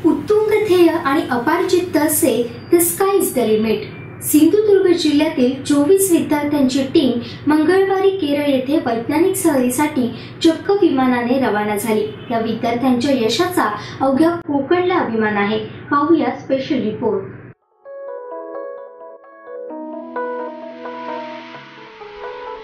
उत्तुंग ध्येय आणि अपार जिद्द असे the sky is the limit. Sindhudurg जिल्ह्यातील 24 विद्यार्थ्यांची टीम मंगळवारी केरळ येथे वैज्ञानिक सहलीसाठी चक्क विमानाने रवाना झाली। या विद्यार्थ्यांच्या यशाचा अवघ्या कोकणला अभिमान आहे। पाहूया स्पेशल रिपोर्ट।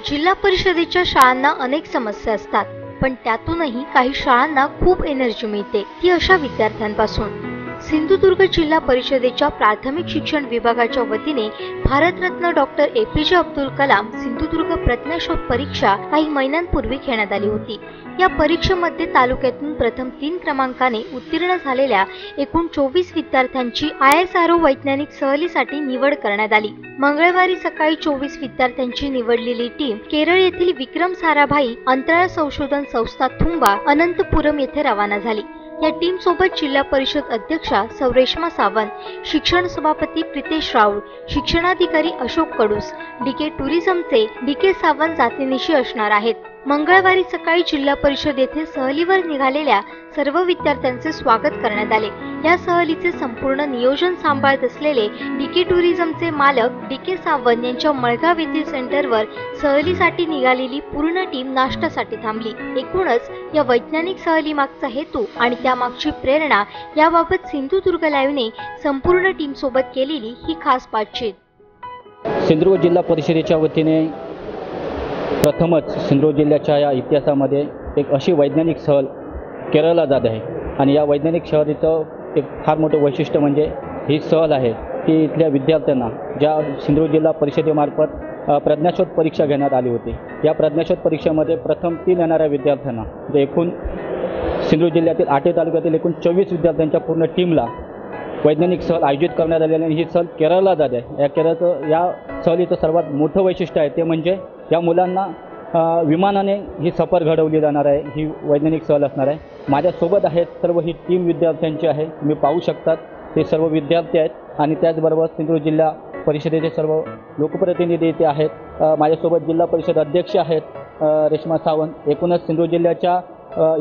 जिल्हा परिषदेच्या शाळांना अनेक समस्या असतात, पण त्यातूनही काही शाळांना खूप एनर्जी मिळते, ती अशा विद्यार्थ्यांपासून। सिंधुदुर्ग जिल्हा परिषदेच्या प्राथमिक शिक्षण विभागाच्या वतीने भारतरत्न डॉक्टर APJ अब्दुल कलाम सिंधुदुर्ग प्रज्ञाशोध परीक्षा काही महिन्यांपूर्वी घेण्यात आली होती। या परीक्षेमध्ये तालुक्यातून प्रथम 3 क्रमांकाने उत्तीर्ण झालेल्या एकूण 24 विद्यार्थ्यांची ISRO वैज्ञानिक सहलीसाठी निवड करण्यात आली। मंगळवारी सकाळी 24 विद्यार्थ्यांची निवडलेली टीम केरळ येथील विक्रम साराभाई अंतराळ संशोधन संस्था थुंबा अनंतपुरम येथे रवाना झाली। या टीम सोबत जिल्हा परिषद अध्यक्षा सौरेश्मा सावंत, शिक्षण सभापती प्रितेश राऊळ, शिक्षणाधिकारी अशोक कडूस, DK टुरिझमचे DK सावंत जातीनिशी असणार आहेत। मंगळवारी सकाळी जिल्हा परिषद येथे सहलीवर निघालेल्या सर्व विद्यार्थ्यांचे स्वागत करण्यात आले। या सहलीचे संपूर्ण नियोजन सांभाळत असलेले DK टुरिझमचे मालक DK सावंत यांच्या मळगाव येथील सेंटरवर सहलीसाठी निघालेली पूर्ण टीम नाश्त्यासाठी थांबली। एकूणच या वैज्ञानिक सहली मागचा हेतू आणि त्यामागची प्रेरणा याबाबत सिंधुदुर्ग लाईव्हने संपूर्ण टीम सोबत केलेली ही खास बातचीत। सिंधुदुर्ग जिल्हा परिषदेच्या वतीने प्रथमच सिंधुदुर्ग जिल्ह्याच्या या इतिहासामध्ये एक अशी वैज्ञानिक सहल केरळला जात आहे आणि या वैज्ञानिक सहलीचं एक फार मोठं वैशिष्ट्य म्हणजे ही सहल आहे की इथल्या विद्यार्थ्यांना ज्या सिंधुदुर्ग जिल्हा परिषदेमार्फत प्रज्ञाशोध परीक्षा घेण्यात आली होती, या प्रज्ञाशोध परीक्षेमध्ये प्रथम 3 येणाऱ्या विद्यार्थ्यांना जे एकूण सिंधुदुर्ग जिल्ह्यातील 8 तालुक्यातील एकूण 24 विद्यार्थ्यांच्या पूर्ण टीमला वैज्ञानिक सहल आयोजित करण्यात आलेली आणि ही सहल केरळला जात आहे। या सहलीचं सर्वात मोठं वैशिष्ट्य आहे ते म्हणजे या मुलांना विमानाने ही सफर घडवली जाणार आहे। ही वैज्ञानिक सहल असणार आहे। माझ्यासोबत आहेत सर्व ही टीम विद्यार्थ्यांची आहे, तुम्ही पाहू शकतात ते सर्व विद्यार्थी आहेत आणि त्याचबरोबर सिंधुदुर्ग जिल्हा परिषदेचे सर्व लोकप्रतिनिधी इथे आहेत। माझ्यासोबत जिल्हा परिषद अध्यक्ष आहेत रेश्मा सावंत। एकूणच सिंधुदुर्ग जिल्ह्याच्या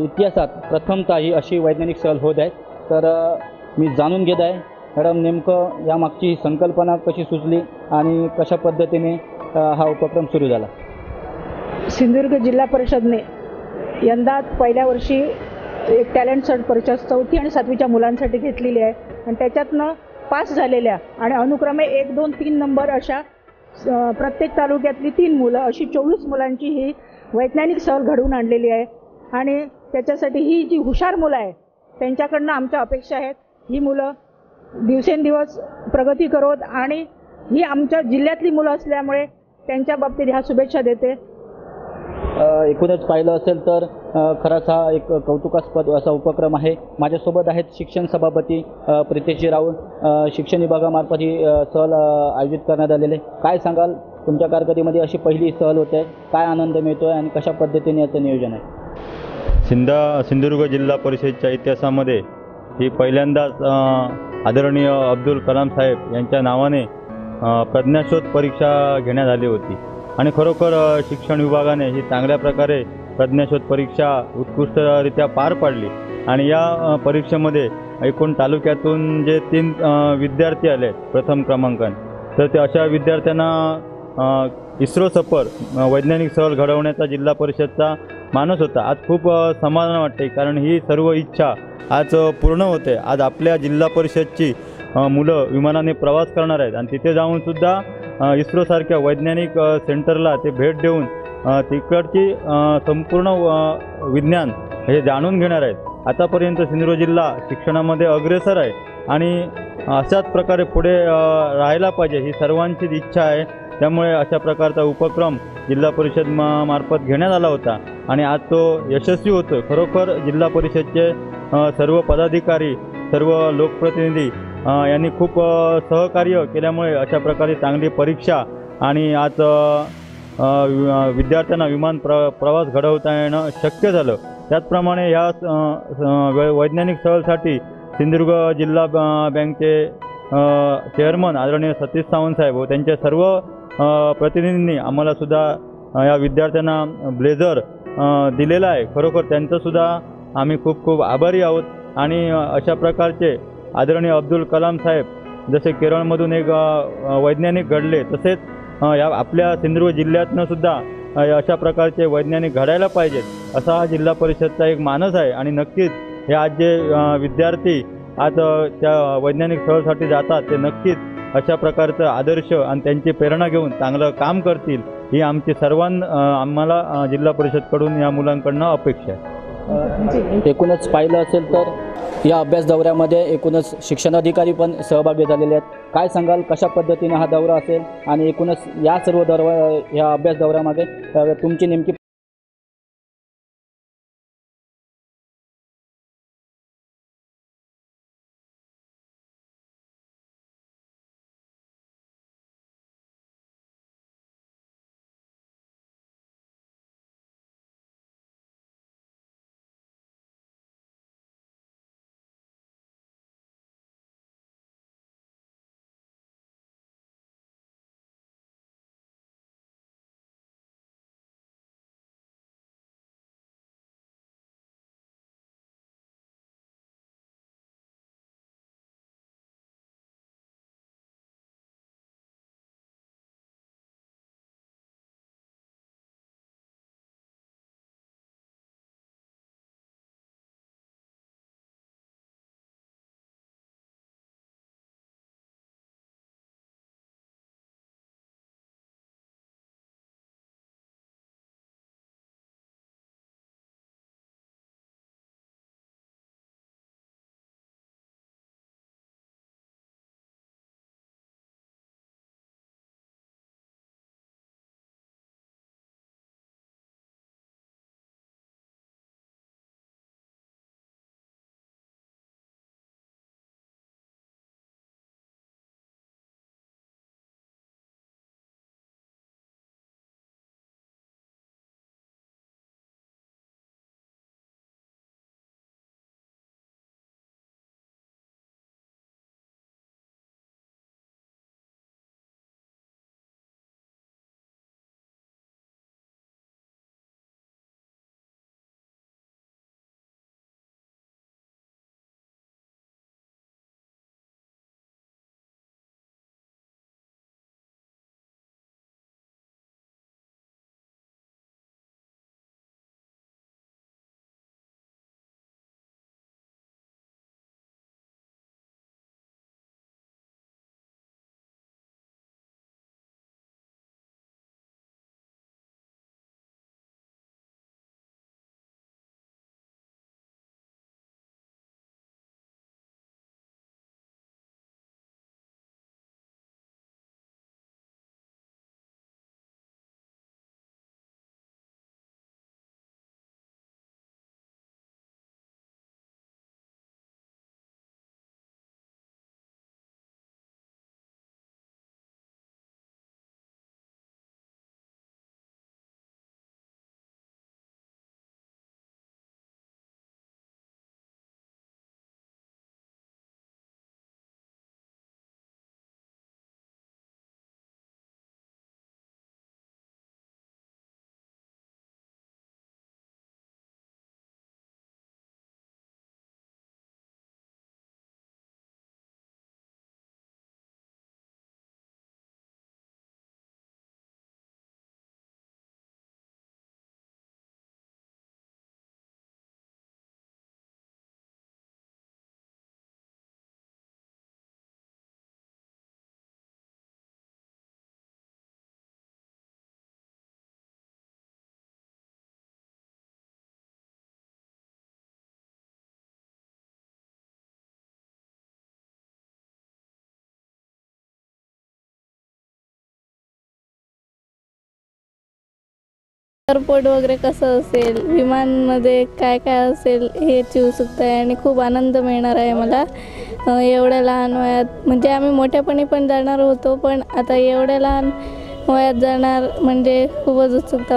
इतिहासात प्रथमतः ही अशी वैज्ञानिक सहल होत आहे। तर मी जाणून घेत आहे मॅडम नेमकं यामागची संकल्पना कशी सुचली आणि कशा पद्धतीने हा उपक्रम सुरू झाला। सिंधुदुर्ग जिल्हा परिषदने यंदा पहिल्या वर्षी एक टॅलेंट सर्च परीक्षा 4थी आणि 7वीच्या मुलांसाठी घेतलेली आहे आणि त्याच्यातनं पास झालेल्या आणि अनुक्रमे 1, 2, 3 नंबर अशा प्रत्येक तालुक्यातली 3 मुलं अशी 24 मुलांची ही वैज्ञानिक सहल घडवून आणलेली आहे आणि त्याच्यासाठी ही जी हुशार मुलं आहे त्यांच्याकडनं आमच्या अपेक्षा आहेत ही मुलं दिवसेंदिवस प्रगती करोत आणि ही आमच्या जिल्ह्यातली मुलं असल्यामुळे त्यांच्या बाबतीत ह्या शुभेच्छा देते। एकूणच पाहिलं असेल तर खरंच हा एक कौतुकास्पद असा उपक्रम आहे। माझ्यासोबत आहेत शिक्षण सभापती प्रितेश राऊळ, शिक्षण विभागामार्फत ही सहल आयोजित करण्यात आलेली। काय सांगाल, तुमच्या कारकिर्दीमध्ये अशी पहिली सहल होते, काय आनंद मिळतोय आणि कशा पद्धतीने याचं नियोजन आहे? सिंधुदुर्ग जिल्हा परिषदेच्या इतिहासामध्ये ही पहिल्यांदाच आदरणीय अब्दुल कलाम साहेब यांच्या नावाने प्रज्ञाशोध परीक्षा घेण्यात आली होती आणि खरोखर शिक्षण विभागाने ही चांगल्या प्रकारे प्रज्ञाशोध परीक्षा उत्कृष्टरित्या पार पाडली आणि या परीक्षेमध्ये एकूण तालुक्यातून जे 3 विद्यार्थी आले प्रथम क्रमांकाने, तर ते अशा विद्यार्थ्यांना इस्रो सफर वैज्ञानिक सहल घडवण्याचा जिल्हा परिषदचा मानस होता। आज खूप समाधान वाटते कारण ही सर्व इच्छा आज पूर्ण होते। आज आपल्या जिल्हा परिषदची मुलं विमानाने प्रवास करणार आहेत आणि तिथे जाऊनसुद्धा इस्रोसारख्या वैज्ञानिक सेंटरला ते भेट देऊन तिकडची संपूर्ण विज्ञान हे जाणून घेणार आहेत। आतापर्यंत सिंधुदुर्ग जिल्हा शिक्षणामध्ये अग्रेसर आहे आणि अशाच प्रकारे पुढे राहायला पाहिजे ही सर्वांचीच इच्छा आहे। त्यामुळे अशा प्रकारचा उपक्रम जिल्हा परिषद मार्फत घेण्यात आला होता आणि आज तो यशस्वी होतो। खरोखर जिल्हा परिषदचे सर्व पदाधिकारी, सर्व लोकप्रतिनिधी यांनी खूप सहकार्य केल्यामुळे अशा प्रकारे चांगली परीक्षा आणि आज विद्यार्थ्यांना विमान प्रवास घडवता येणं शक्य झालं। त्याचप्रमाणे ह्या वैज्ञानिक सहलसाठी सिंधुदुर्ग जिल्हा बँकचे चेअरमन आदरणीय सतीश सावंत साहेब व त्यांच्या सर्व प्रतिनिधींनी आम्हाला सुद्धा या विद्यार्थ्यांना ब्लेझर दिलेला आहे। खरोखर त्यांचं सुद्धा आम्ही खूप खूप आभारी आहोत। आणि अशा प्रकारचे आदरणीय अब्दुल कलाम साहेब जसे केरळमधून एक वैज्ञानिक घडले, तसेच या आपल्या सिंधुदुर्ग जिल्ह्यातनं सुद्धा अशा प्रकारचे वैज्ञानिक घडायला पाहिजेत, असा हा जिल्हा परिषदचा एक मानस आहे. आणि नक्कीच हे आज जे विद्यार्थी आज त्या वैज्ञानिक सहलसाठी जातात ते नक्कीच अशा प्रकारचं आदर्श आणि त्यांची प्रेरणा घेऊन चांगलं काम करतील, ही आमची आम्हाला जिल्हा परिषदकडून या मुलांकडनं अपेक्षा आहे. एकूणच पाहिलं असेल तर या अभ्यास दौऱ्यामध्ये एकूणच शिक्षणाधिकारी पण सहभागी झालेले आहेत. काय सांगाल, कशा पद्धतीने हा दौरा असेल आणि एकूणच या सर्व या अभ्यास दौऱ्यामागे तुमची नेमकी एअरपोर्ट वगैरे कसं असेल, विमानमध्ये काय काय असेल हेची उत्सुकता आहे आणि खूप आनंद मिळणार आहे मला. एवढ्या लहान वयात म्हणजे आम्ही मोठ्यापणी पण जाणार होतो, पण आता एवढ्या लहान वयात जाणार म्हणजे खूपच उत्सुकता.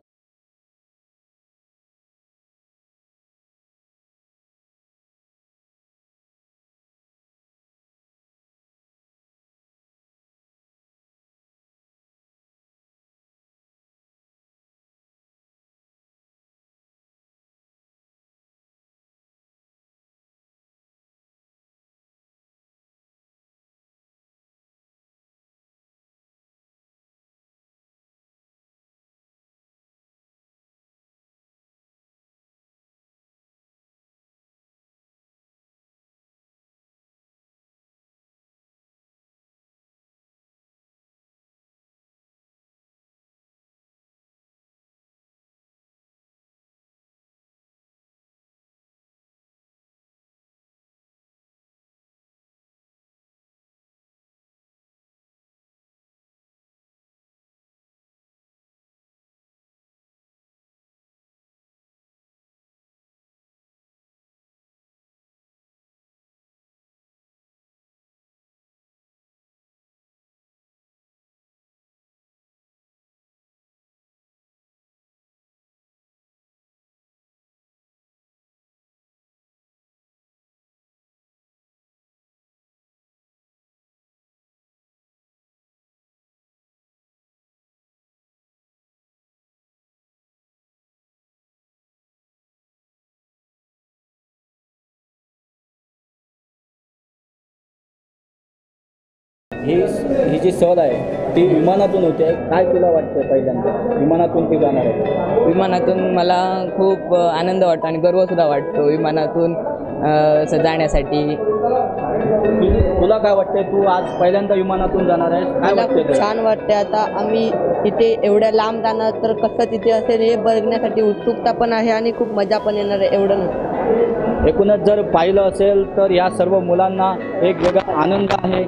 ही जी सहल आहे ती विमानातून होते, काय तुला वाटतं पहिल्यांदा विमानातून ती जाणार आहे? विमानातून मला खूप आनंद वाटतो आणि गर्वसुद्धा वाटतो विमानातून जाण्यासाठी. तुला काय वाटतंय, तू आज पहिल्यांदा विमानातून जाणार आहे, काय मला वाटतंय खूप तुला? छान वाटते. आता आम्ही तिथे एवढ्या लांब जाणार तर कसं तिथे असेल हे बघण्यासाठी उत्सुकता पण आहे आणि खूप मजा पण येणार आहे. एवढं नाही एकूणच जर पाहिलं असेल तर या सर्व मुलांना एक वेगळा आनंद आहे,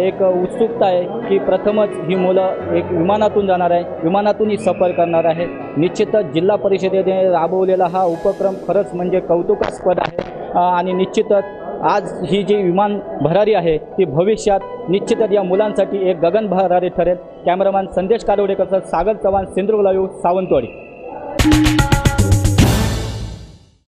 एक उत्सुकता आहे की प्रथमच ही मुलं एक विमानातून जाणार आहे, विमानातूनही सफर करणार आहे. निश्चितच जिल्हा परिषदेने राबवलेला हा उपक्रम खरंच म्हणजे कौतुकास्पद आहे आणि निश्चितच आज ही जी विमान भरारी आहे ती भविष्यात निश्चितच या मुलांसाठी एक गगन भरारी ठरेल. कॅमेरामॅन संदेश कारोडेकर, सागर चव्हाण, सिंधुदुर्ग लाईव्ह, सावंतवाडी.